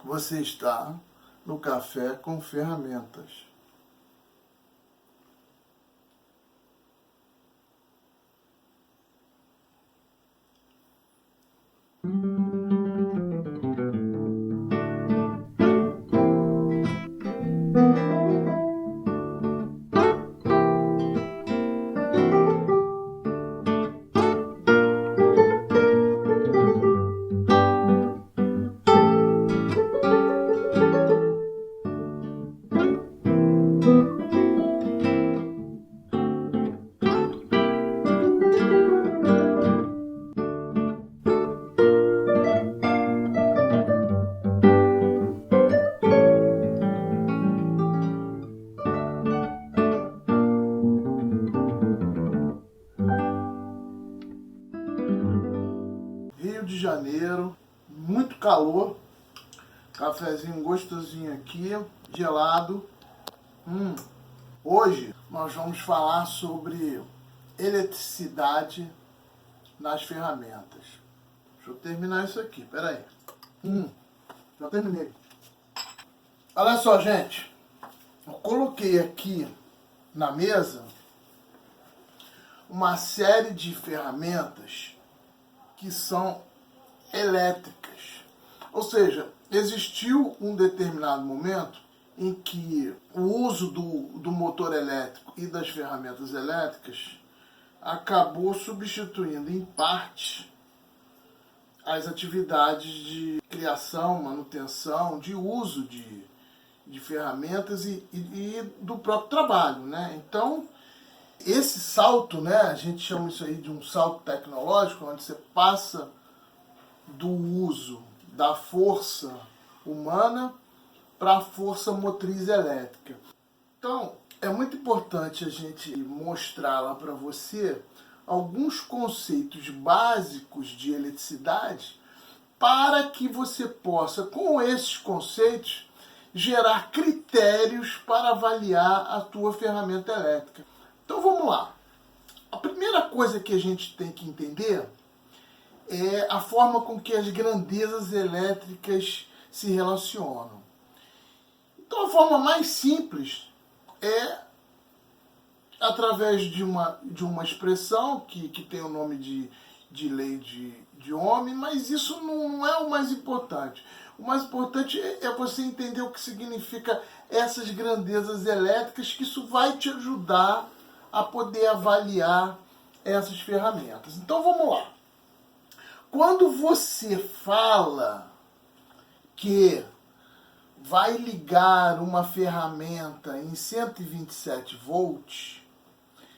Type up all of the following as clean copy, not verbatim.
Você está no Café com Ferramentas. Rio de Janeiro, muito calor, cafezinho gostosinho aqui, gelado. Hoje nós vamos falar sobre eletricidade nas ferramentas. Deixa eu terminar isso aqui, peraí. Já terminei. Olha só, gente, eu coloquei aqui na mesa uma série de ferramentas que são elétricas. Ou seja, existiu um determinado momento em que o uso do motor elétrico e das ferramentas elétricas acabou substituindo, em parte, as atividades de criação, manutenção, de uso de ferramentas e do próprio trabalho, né? Então, esse salto, né, a gente chama isso aí de um salto tecnológico, onde você passa do uso da força humana para a força motriz elétrica. Então, é muito importante a gente mostrar lá para você alguns conceitos básicos de eletricidade para que você possa, com esses conceitos, gerar critérios para avaliar a tua ferramenta elétrica. Então vamos lá. A primeira coisa que a gente tem que entender é a forma com que as grandezas elétricas se relacionam. Então a forma mais simples é através de uma expressão que tem o nome de lei de Ohm, mas isso não é o mais importante. O mais importante é você entender o que significa essas grandezas elétricas, que isso vai te ajudar a poder avaliar essas ferramentas. Então vamos lá. Quando você fala que vai ligar uma ferramenta em 127 volts,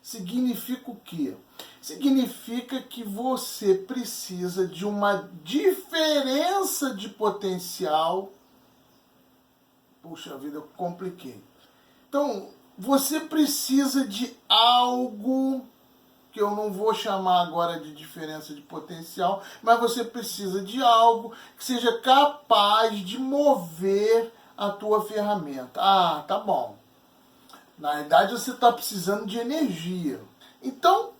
significa o quê? Significa que você precisa de uma diferença de potencial. Puxa vida, eu compliquei. Então, você precisa de algo que eu não vou chamar agora de diferença de potencial, mas você precisa de algo que seja capaz de mover a tua ferramenta. Ah, tá bom. Na verdade, você está precisando de energia. Então,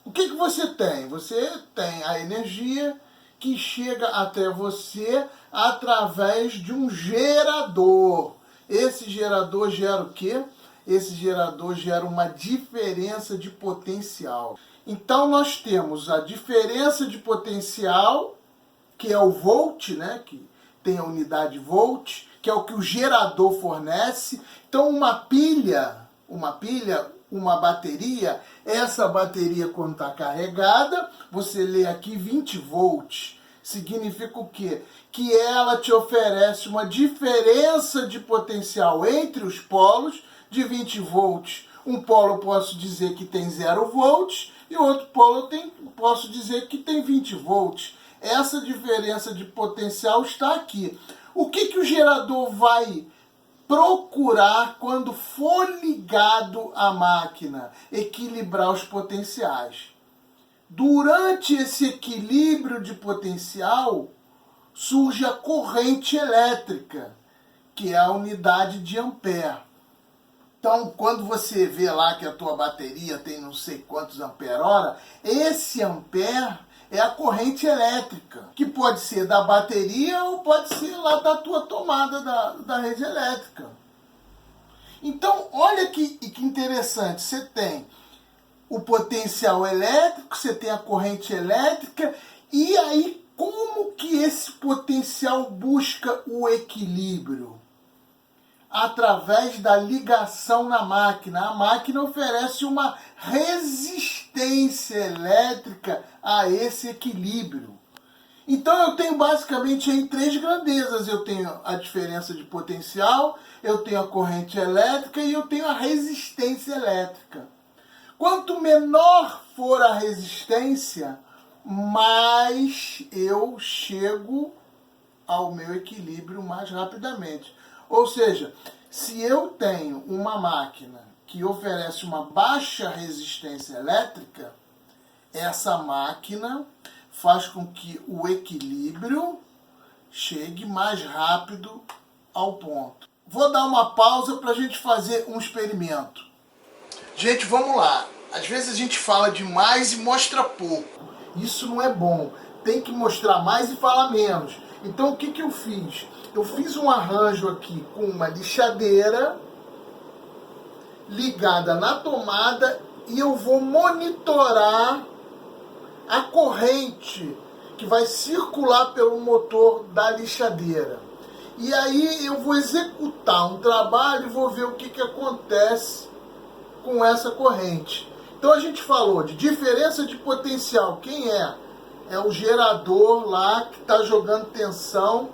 o que você tem? Você tem a energia que chega até você através de um gerador. Esse gerador gera o quê? Esse gerador gera uma diferença de potencial. Então nós temos a diferença de potencial, que é o volt, né? Que tem a unidade volt, que é o que o gerador fornece. Então uma bateria, essa bateria quando está carregada, você lê aqui 20 volts. Significa o quê? Que ela te oferece uma diferença de potencial entre os polos de 20 volts. Um polo eu posso dizer que tem 0 volts e outro polo posso dizer que tem 20 volts. Essa diferença de potencial está aqui. O que o gerador vai procurar quando for ligado à máquina? Equilibrar os potenciais. Durante esse equilíbrio de potencial, surge a corrente elétrica, que é a unidade de ampere. Então, quando você vê lá que a tua bateria tem não sei quantos ampere-hora, esse ampere é a corrente elétrica, que pode ser da bateria ou pode ser lá da tua tomada da rede elétrica. Então, olha que interessante, você tem o potencial elétrico, você tem a corrente elétrica, e aí como que esse potencial busca o equilíbrio? Através da ligação na máquina. A máquina oferece uma resistência elétrica a esse equilíbrio. Então eu tenho basicamente aí três grandezas. Eu tenho a diferença de potencial, eu tenho a corrente elétrica e eu tenho a resistência elétrica. Quanto menor for a resistência, mais eu chego ao meu equilíbrio mais rapidamente. Ou seja, se eu tenho uma máquina que oferece uma baixa resistência elétrica, essa máquina faz com que o equilíbrio chegue mais rápido ao ponto. Vou dar uma pausa para a gente fazer um experimento. Gente, vamos lá. Às vezes a gente fala demais e mostra pouco. Isso não é bom. Tem que mostrar mais e falar menos. Então o que eu fiz? Eu fiz um arranjo aqui com uma lixadeira ligada na tomada e eu vou monitorar a corrente que vai circular pelo motor da lixadeira. E aí eu vou executar um trabalho e vou ver o que acontece com essa corrente. Então a gente falou de diferença de potencial. Quem é? É o gerador lá que está jogando tensão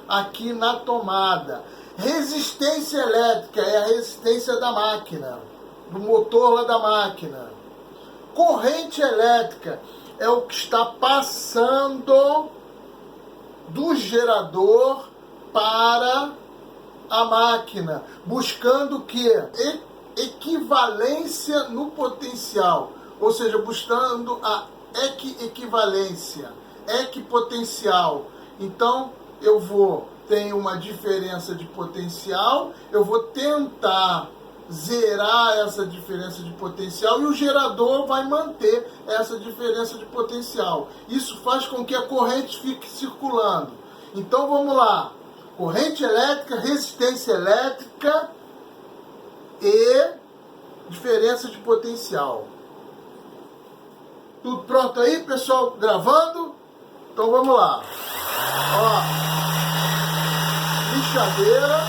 aqui na tomada. Resistência elétrica é a resistência da máquina, do motor lá da máquina. Corrente elétrica é o que está passando do gerador para a máquina, buscando o quê? Equivalência no potencial, ou seja, buscando a equivalência, equipotencial. Então, tenho uma diferença de potencial, eu vou tentar zerar essa diferença de potencial e o gerador vai manter essa diferença de potencial. Isso faz com que a corrente fique circulando. Então, vamos lá. Corrente elétrica, resistência elétrica e diferença de potencial. Tudo pronto aí, pessoal? Gravando? Então vamos lá. Ó, lixadeira,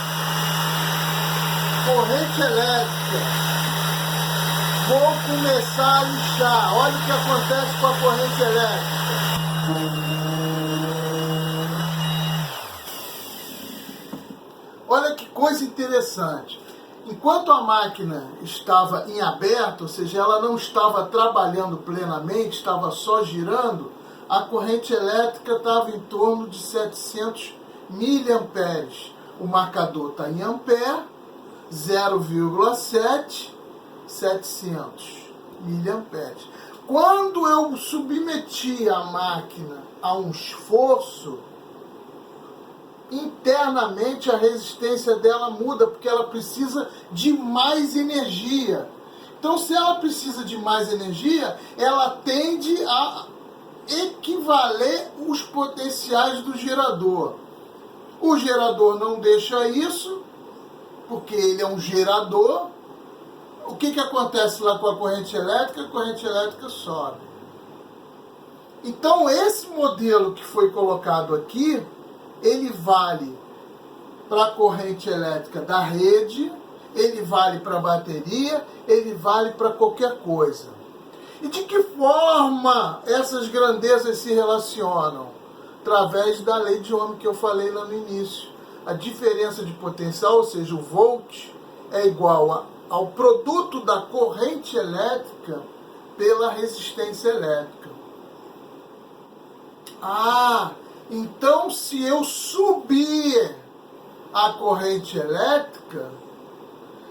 corrente elétrica. Vou começar a lixar. Olha o que acontece com a corrente elétrica. Olha que coisa interessante. Enquanto a máquina estava em aberto, ou seja, ela não estava trabalhando plenamente, estava só girando, a corrente elétrica estava em torno de 700 miliamperes. O marcador está em ampere, 0,7, 700 miliamperes. Quando eu submeti a máquina a um esforço, internamente a resistência dela muda, porque ela precisa de mais energia. Então, se ela precisa de mais energia, ela tende a equivaler os potenciais do gerador. O gerador não deixa isso, porque ele é um gerador. O que acontece lá com a corrente elétrica? A corrente elétrica sobe. Então, esse modelo que foi colocado aqui, ele vale para a corrente elétrica da rede, ele vale para a bateria, ele vale para qualquer coisa. E de que forma essas grandezas se relacionam? Através da lei de Ohm que eu falei lá no início. A diferença de potencial, ou seja, o volt, é igual ao produto da corrente elétrica pela resistência elétrica. Então, se eu subir a corrente elétrica,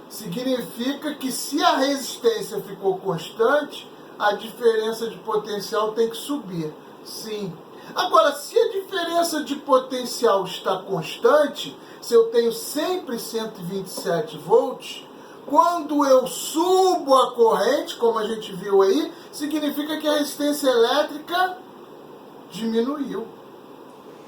significa que se a resistência ficou constante, a diferença de potencial tem que subir. Sim. Agora, se a diferença de potencial está constante, se eu tenho sempre 127 volts, quando eu subo a corrente, como a gente viu aí, significa que a resistência elétrica diminuiu.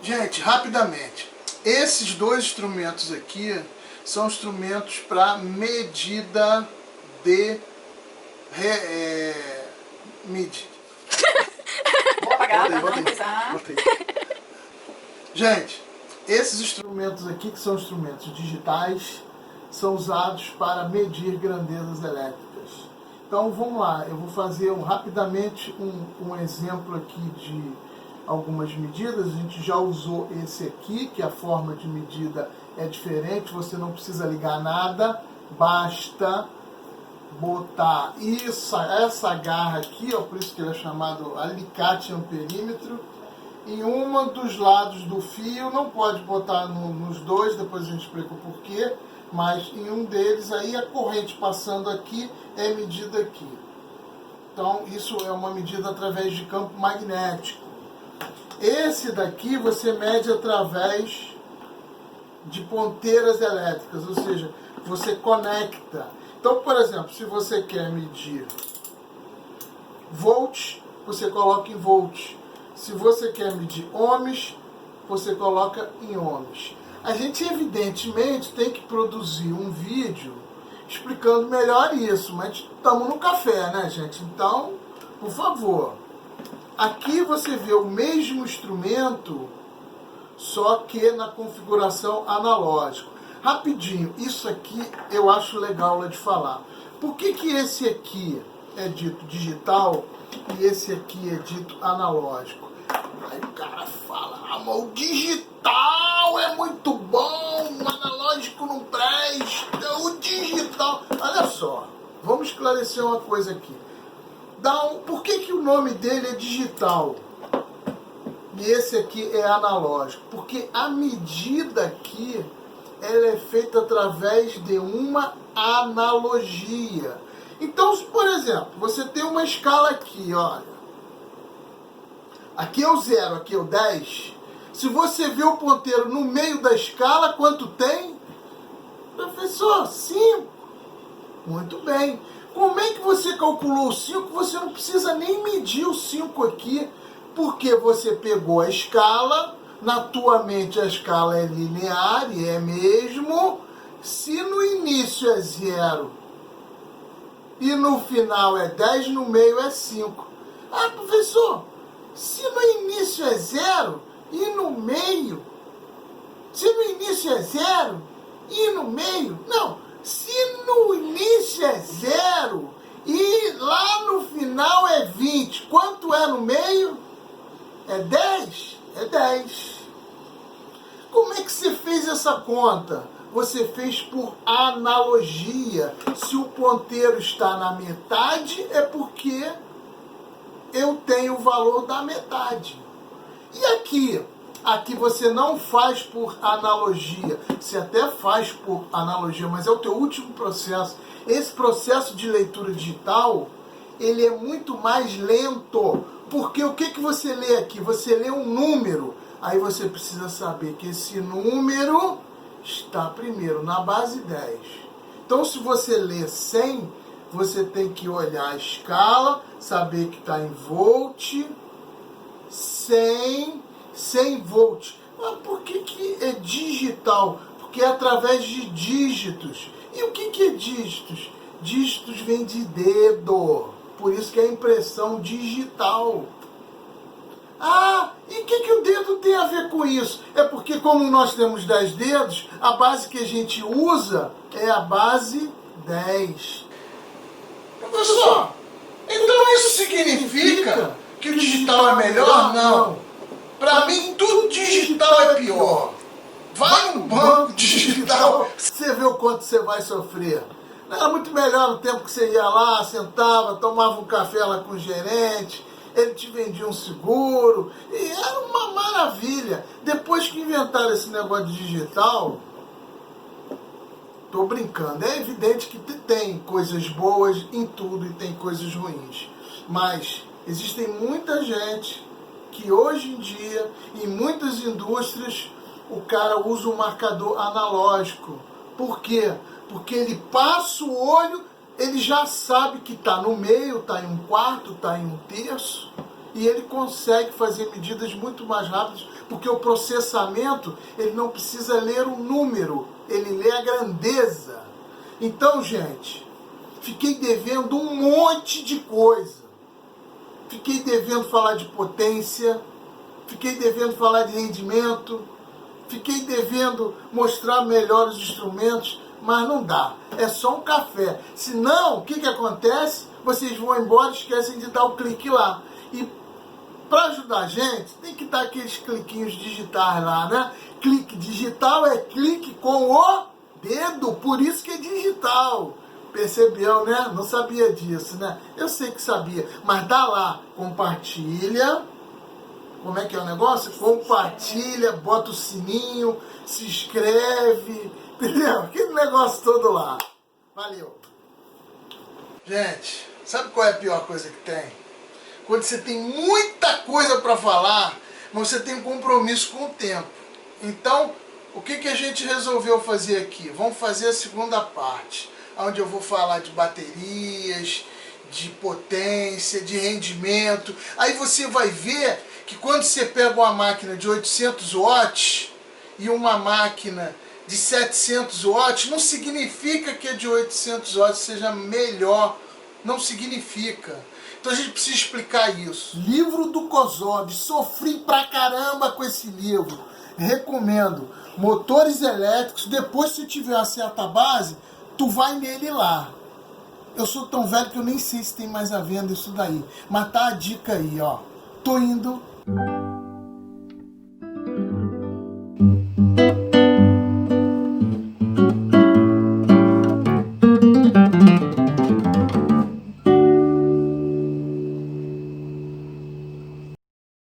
Gente, rapidamente, esses dois instrumentos aqui são instrumentos para medida de medida. Vou apagar, Botei. Gente, esses instrumentos aqui, que são instrumentos digitais, são usados para medir grandezas elétricas. Então vamos lá, eu vou fazer rapidamente um exemplo aqui de algumas medidas. A gente já usou esse aqui, que a forma de medida é diferente, você não precisa ligar nada, basta botar essa garra aqui, ó, por isso que ele é chamado alicate amperímetro, em um dos lados do fio. Não pode botar nos dois, depois a gente explica o porquê, mas em um deles aí a corrente passando aqui é medida aqui. Então isso é uma medida através de campo magnético. Esse daqui você mede através de ponteiras elétricas, ou seja, você conecta. Então, por exemplo, se você quer medir volts, você coloca em volts. Se você quer medir ohms, você coloca em ohms. A gente, evidentemente, tem que produzir um vídeo explicando melhor isso, mas estamos no café, né, gente? Então, por favor, aqui você vê o mesmo instrumento, só que na configuração analógica. Rapidinho, isso aqui eu acho legal de falar. Por que esse aqui é dito digital e esse aqui é dito analógico? Aí o cara fala, mas o digital é muito bom, o analógico não presta, o digital... Olha só, vamos esclarecer uma coisa aqui. Por que o nome dele é digital e esse aqui é analógico? Porque a medida aqui, ela é feita através de uma analogia. Então, por exemplo, você tem uma escala aqui, olha. Aqui é o 0, aqui é o 10. Se você vê o ponteiro no meio da escala, quanto tem? Professor, 5. Muito bem. Como é que você calculou o 5? Você não precisa nem medir o 5 aqui, porque você pegou a escala, na tua mente a escala é linear, e é mesmo. Se no início é 0 e no final é 10, no meio é 5. Ah, professor, se no início é 0 e no meio... Se no início é 0 e no meio... Não, se no início é 0 e lá no final é 20, quanto é no meio? É 10? É 10. Como é que você fez essa conta? Você fez por analogia. Se o ponteiro está na metade, é porque eu tenho o valor da metade. E aqui? Aqui você não faz por analogia. Você até faz por analogia, mas é o teu último processo. Esse processo de leitura digital, ele é muito mais lento. Porque o que você lê aqui? Você lê um número. Aí você precisa saber que esse número está primeiro na base 10. Então, se você lê 100, você tem que olhar a escala, saber que está em volt, 100 volt. Mas por que é digital? Porque é através de dígitos. E o que é dígitos? Dígitos vem de dedo. Por isso que é impressão digital. Ah, e o que o dedo tem a ver com isso? É porque como nós temos 10 dedos, a base que a gente usa é a base 10. Professor, então isso significa que o digital é melhor? Não. Para mim, tudo digital é pior. Vai no banco digital, você vê o quanto você vai sofrer. Era muito melhor no tempo que você ia lá, sentava, tomava um café lá com o gerente, ele te vendia um seguro, e era uma maravilha. Depois que inventaram esse negócio digital, tô brincando, é evidente que tem coisas boas em tudo e tem coisas ruins. Mas existem muita gente que hoje em dia, em muitas indústrias, o cara usa um marcador analógico. Por quê? Porque ele passa o olho, ele já sabe que está no meio, está em um quarto, está em um terço. e ele consegue fazer medidas muito mais rápidas, porque o processamento, ele não precisa ler o número, ele lê a grandeza. Então, gente, fiquei devendo um monte de coisa. Fiquei devendo falar de potência, fiquei devendo falar de rendimento, fiquei devendo mostrar melhor os instrumentos, mas não dá. É só um café. Senão, o que acontece? Vocês vão embora e esquecem de dar o clique lá. E para ajudar a gente, tem que dar aqueles cliquinhos digitais lá, né? Clique digital é clique com o dedo, por isso que é digital. Percebeu, né? Não sabia disso, né? Eu sei que sabia, mas dá lá, compartilha. Como é que é o negócio? Compartilha, bota o sininho, se inscreve, entendeu? Aquele negócio todo lá. Valeu. Gente, sabe qual é a pior coisa que tem? Quando você tem muita coisa para falar, mas você tem um compromisso com o tempo. Então, o que a gente resolveu fazer aqui? Vamos fazer a segunda parte, onde eu vou falar de baterias, de potência, de rendimento. Aí você vai ver que quando você pega uma máquina de 800 watts e uma máquina de 700 watts, não significa que a de 800 watts seja melhor. Não significa. Então a gente precisa explicar isso. Livro do Kozov. Sofri pra caramba com esse livro. Recomendo. Motores elétricos. Depois, se tiver uma certa base, tu vai nele lá. Eu sou tão velho que eu nem sei se tem mais à venda isso daí. Mas tá a dica aí, ó. Tô indo.